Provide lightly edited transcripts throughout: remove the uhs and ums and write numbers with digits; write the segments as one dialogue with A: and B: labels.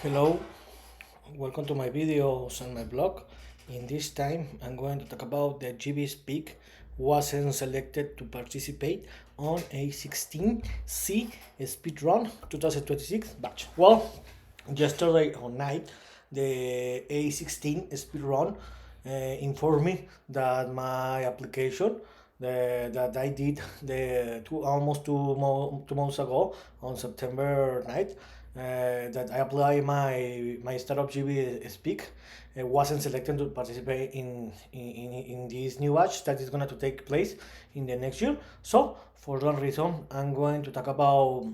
A: Hello, welcome to my videos and my blog. In this time, I'm going to talk about the GIBBI Speak wasn't selected to participate on a16z SpeedRun 2026 batch. Well, yesterday on night, the a16 SpeedRun informed me that my application that I did almost 2 months ago on September night, that I applied my startup GIBBI Speak wasn't selected to participate in this new batch that is going to take place in the next year. So for that reason, I'm going to talk about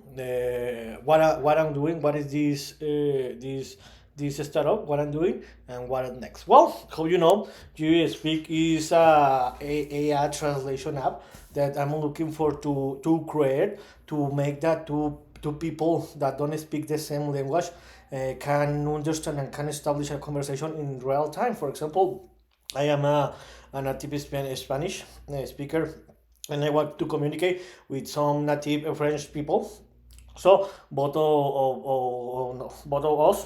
A: what I'm doing, what is this startup, what I'm doing, and what next. Well, how you know, GIBBI Speak is a AI translation app that I'm looking for to create, to make that two people that don't speak the same language can understand and can establish a conversation in real time. For example, I am a native Spanish speaker, and I want to communicate with some native French people. So both of us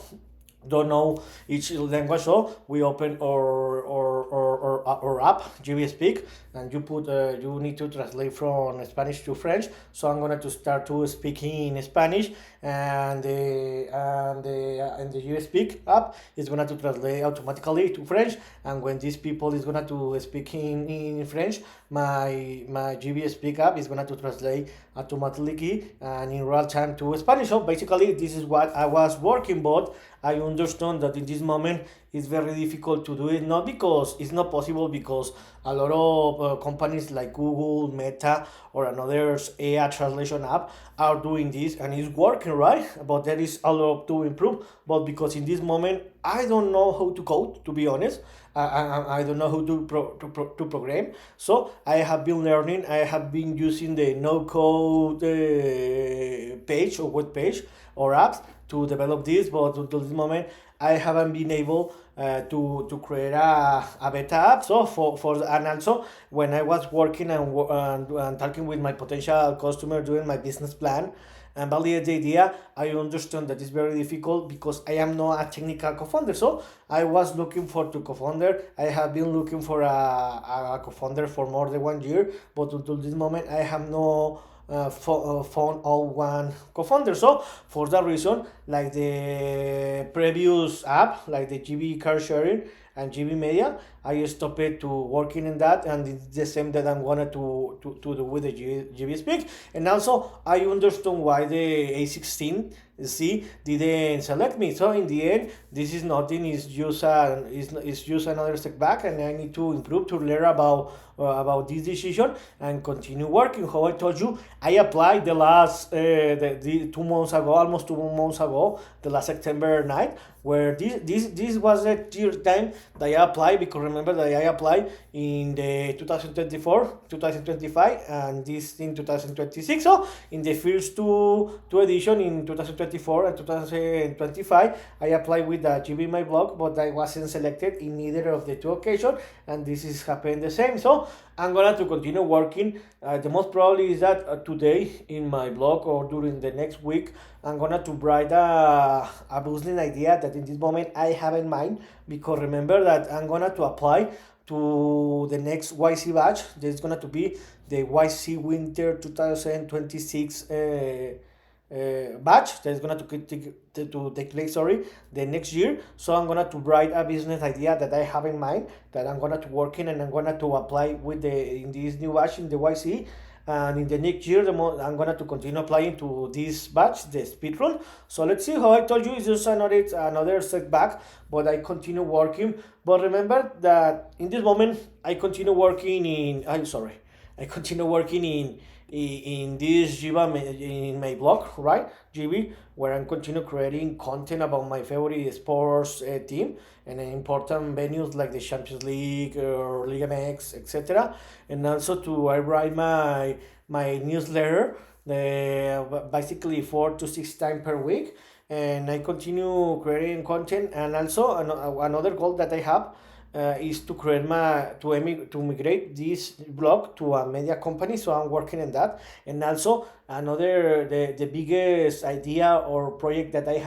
A: don't know each language, so we open our app GIBBI Speak, and you need to translate from Spanish to French. So I'm going to start to speaking in Spanish, and the GIBBI Speak app is going to translate automatically to French. And when these people is going to speak in French, my GIBBI Speak app is going to translate automatically and in real time to Spanish. So basically, this is what I was working, but I understand that in this moment it's very difficult to do it, not because it's not possible, because a lot of companies like Google, Meta, or another AI translation app are doing this and it's working, right? But there is a lot to improve. But because in this moment I don't know how to code, to be honest, I don't know how to program. So I have been learning. I have been using the no code page or web page or apps to develop this, but until this moment I haven't been able to create a beta app. So and also when I was working and talking with my potential customer, doing my business plan and validate the idea, I understand that it's very difficult because I am not a technical co-founder. So I was looking for two co-founder. I have been looking for a co-founder for more than 1 year, but until this moment I have no found all one co-founder. So for that reason, like the previous app, like the GIBBI car sharing and GIBBI media, I stopped to working in that, and it's the same that I'm gonna to do with the GIBBI Speak. And also I understand why the a16z didn't select me. So in the end, this is nothing, it's just another step back, and I need to improve to learn about this decision and continue working. How I told you, I applied the last the 2 months ago, almost 2 months ago, the last September night, where this was the third time that I applied, because remember that I applied in the 2024, 2025, and this in 2026. So in the first two edition in 2024 and 2025, I applied with the GIBBI my blog, but I wasn't selected in either of the two occasions, and this is happening the same. So I'm gonna to continue working. The most probably is that today in my blog or during the next week, I'm gonna to write a business idea that in this moment I have in mind, because remember that I'm gonna to apply to the next YC batch. There's gonna to be the YC Winter 2026 batch that is gonna to take place, the next year. So I'm gonna to write a business idea that I have in mind, that I'm gonna to work in, and I'm gonna to apply with in this new batch in the YC. And in the next year, I'm gonna to continue applying to this batch, the speedrun. So let's see. How I told you, it's just another setback, but I continue working. But remember that in this moment I continue working I continue working in this GIBBI, in my blog, right? GIBBI, where I'm continue creating content about my favorite sports team and important venues like the Champions League or Liga MX, etc. And also I write my newsletter basically 4 to 6 times per week, and I continue creating content. And also another goal that I have is to create to migrate this blog to a media company. So I'm working on that, and also Another the biggest idea or project that I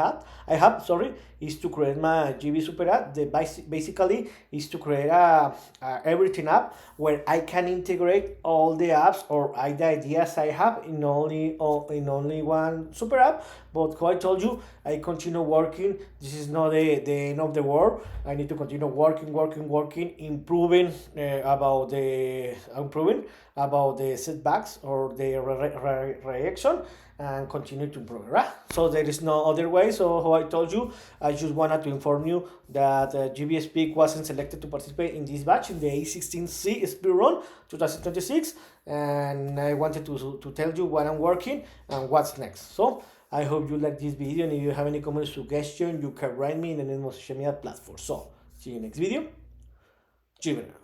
A: have, sorry, is to create my GB Super app. The basically is to create a everything app where I can integrate all the apps or the ideas I have in only one super app. But how I told you, I continue working. This is not the end of the world. I need to continue working, improving about the setbacks or the reaction, and continue to improve, right? So there is no other way. So how I told you, I just wanted to inform you that GIBBI Speak wasn't selected to participate in this batch in the a16z SpeedRun 2026, and I wanted to tell you what I'm working and what's next. So I hope you like this video, and if you have any comments, suggestion, you can write me in the name of social media platform. So see you next video. GIBBI.